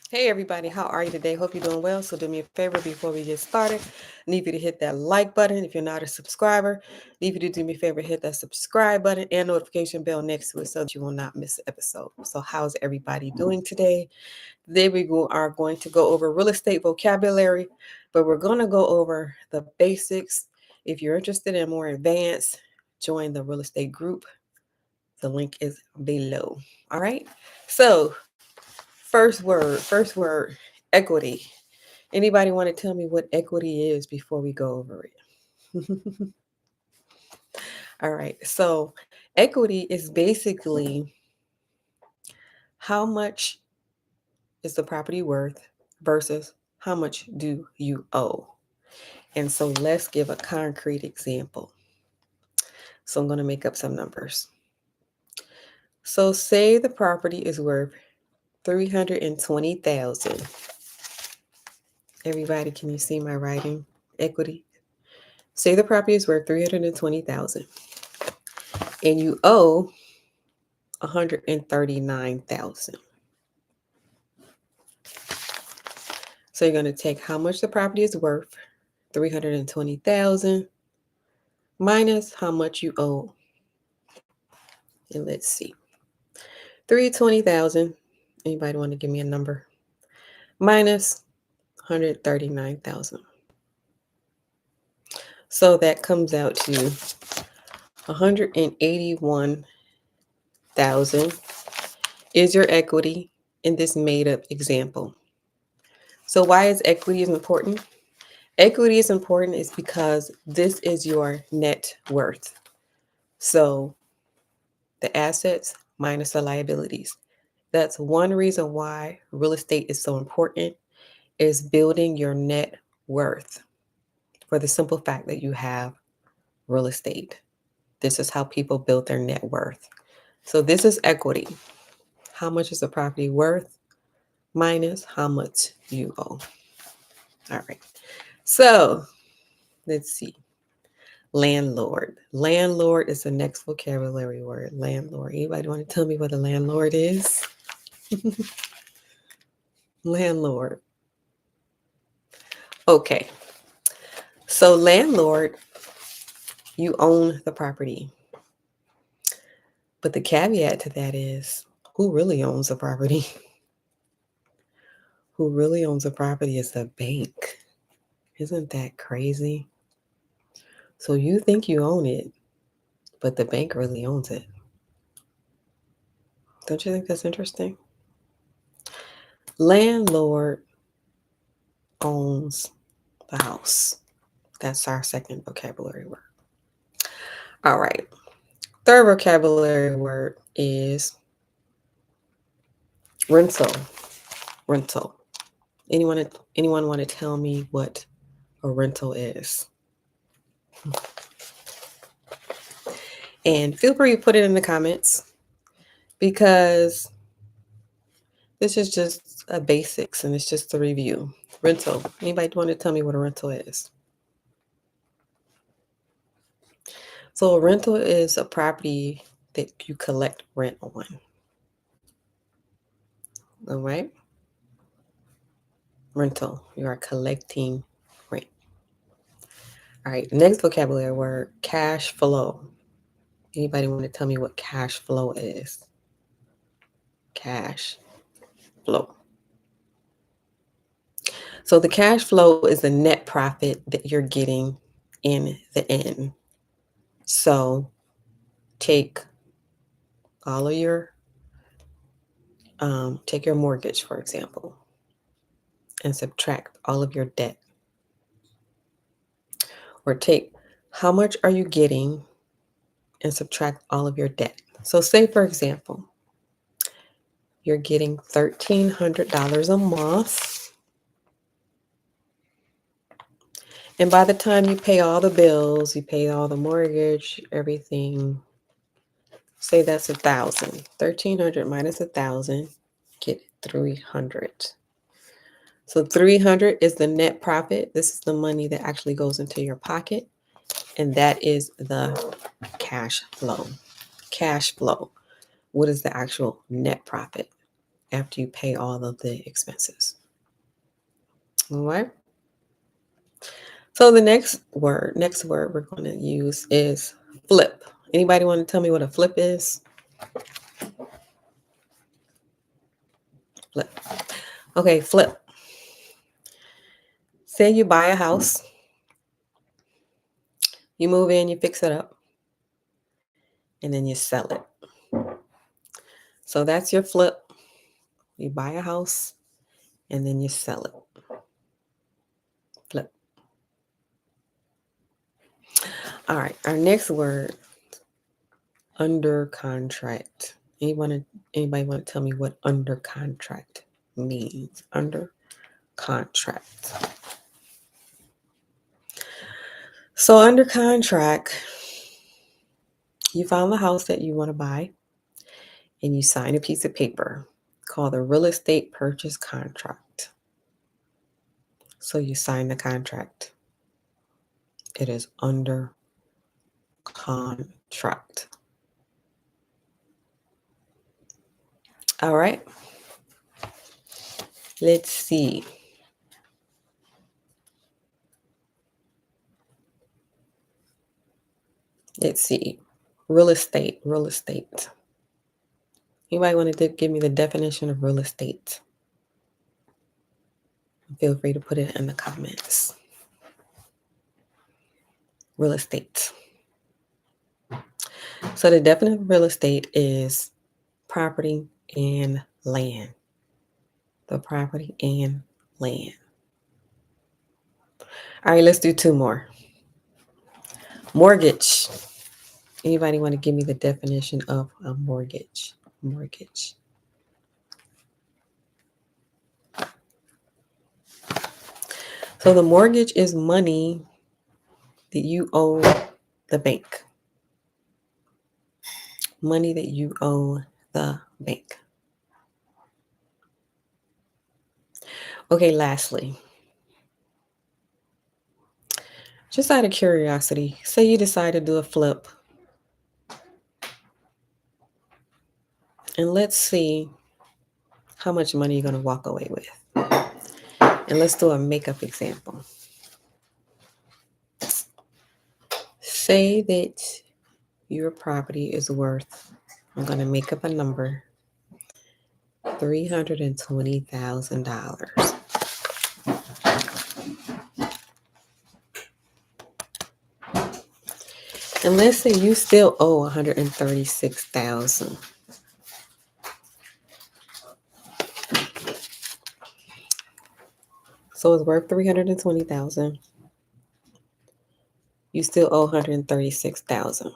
Hey everybody, how are you today? Hope you're doing well. So do me a favor before we get started. I need you to hit that like button if you're not a subscriber. I need you to do me a favor, hit that subscribe button and notification bell next to it so that you will not miss an episode. So how's everybody doing today? Today are going to go over real estate vocabulary, but we're going to go over the basics. If you're interested in more advanced, join the real estate group. The link is below. All right. So first word, equity. Anybody want to tell me what equity is before we go over it? All right. So, equity is basically how much is the property worth versus how much do you owe. And so, let's give a concrete example. So, I'm going to make up some numbers. So, say the property is worth 320,000. Everybody, can you see my writing? Equity. Say the property is worth 320,000 and you owe 139,000. So you're going to take how much the property is worth, 320,000 minus how much you owe. And let's see. 320,000. Anybody want to give me a number? Minus 139,000. So that comes out to 181,000 is your equity in this made up example. So why is equity important? Equity is important is because this is your net worth. So the assets minus the liabilities. That's one reason why real estate is so important, is building your net worth for the simple fact that you have real estate. This is how people build their net worth. So this is equity. How much is the property worth minus how much you owe. All right. So let's see. Landlord. Landlord is the next vocabulary word. Landlord. Anybody want to tell me what a landlord is? Landlord. Okay. So landlord, you own the property. But the caveat to that is, who really owns the property? Who really owns the property is the bank. Isn't that crazy? So you think you own it, but the bank really owns it. Don't you think that's interesting? Landlord owns the house. That's our second vocabulary word. All right. Third vocabulary word is rental. Rental. Anyone want to tell me what a rental is? And feel free to put it in the comments because this is just a basics and it's just a review. Rental. Anybody want to tell me what a rental is? So a rental is a property that you collect rent on. All right? Rental. You are collecting rent. All right. Next vocabulary word, cash flow. Anybody want to tell me what cash flow is? Cash flow. So the cash flow is the net profit that you're getting in the end. So take all of your, take your mortgage, for example, and subtract all of your debt. Or take how much are you getting and subtract all of your debt. So say, for example, you're getting $1,300 a month. And by the time you pay all the bills, you pay all the mortgage, everything, say that's 1,000. 1,300 minus 1,000, get 300. So 300 is the net profit. This is the money that actually goes into your pocket. And that is the cash flow. Cash flow. What is the actual net profit? after you pay all of the expenses. All right. So the next word we're going to use is flip. Anybody want to tell me what a flip is? Flip. Okay, flip. Say you buy a house, you move in, you fix it up, and then you sell it. So that's your flip. You buy a house, and then you sell it. Flip. All right, our next word, under contract. Anybody want to tell me what under contract means? Under contract. So under contract, you found the house that you want to buy and you sign a piece of paper called a real estate purchase contract. So you sign the contract. It is under contract. All right. Let's see. Real estate. Anybody want to give me the definition of real estate? Feel free to put it in the comments. Real estate. So the definition of real estate is property and land. The property and land. All right, let's do two more. Mortgage. Anybody want to give me the definition of a mortgage? Mortgage. So the mortgage is money that you owe the bank. Money that you owe the bank. Okay, lastly, just out of curiosity, say you decide to do a flip. And let's see how much money you're going to walk away with. And let's do a makeup example. Say that your property is worth, I'm going to make up a number, $320,000. And let's say you still owe $136,000. So it's worth $320,000. You still owe $136,000.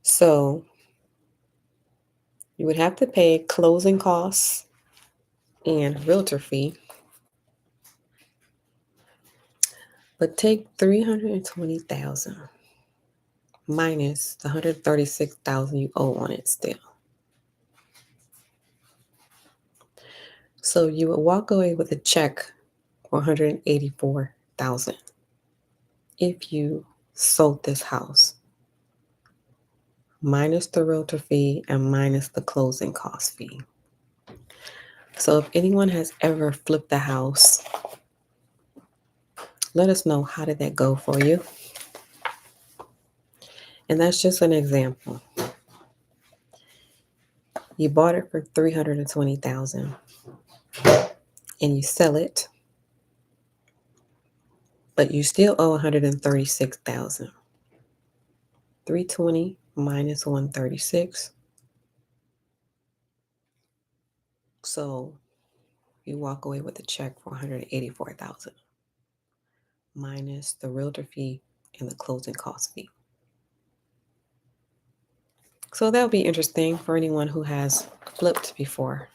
So you would have to pay closing costs and realtor fee. But take $320,000 minus the $136,000 you owe on it still. So you would walk away with a check for $184,000 if you sold this house, minus the realtor fee and minus the closing cost fee. So if anyone has ever flipped a house, let us know, how did that go for you? And that's just an example. You bought it for $320,000 and you sell it, but you still owe $136,000. 320 minus 136. So you walk away with a check for $184,000 minus the realtor fee and the closing cost fee. So that'll be interesting for anyone who has flipped before.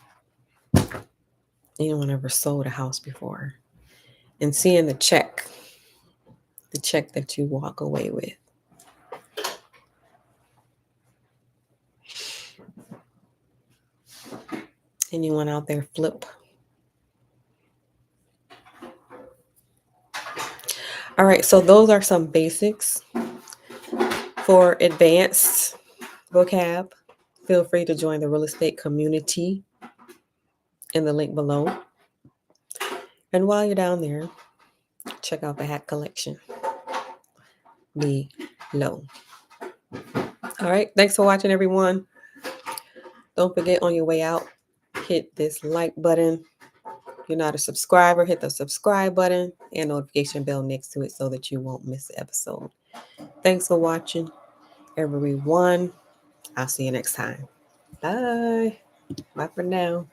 Anyone ever sold a house before, and seeing the check that you walk away with. Anyone out there flip? All right, so those are some basics. For advanced vocab, Feel free to join the real estate community in the link below. And while you're down there, check out the hat collection below. All right. Thanks for watching, everyone. Don't forget, on your way out, hit this like button. If you're not a subscriber, hit the subscribe button and notification bell next to it so that you won't miss the episode. Thanks for watching, everyone. I'll see you next time. Bye. Bye for now.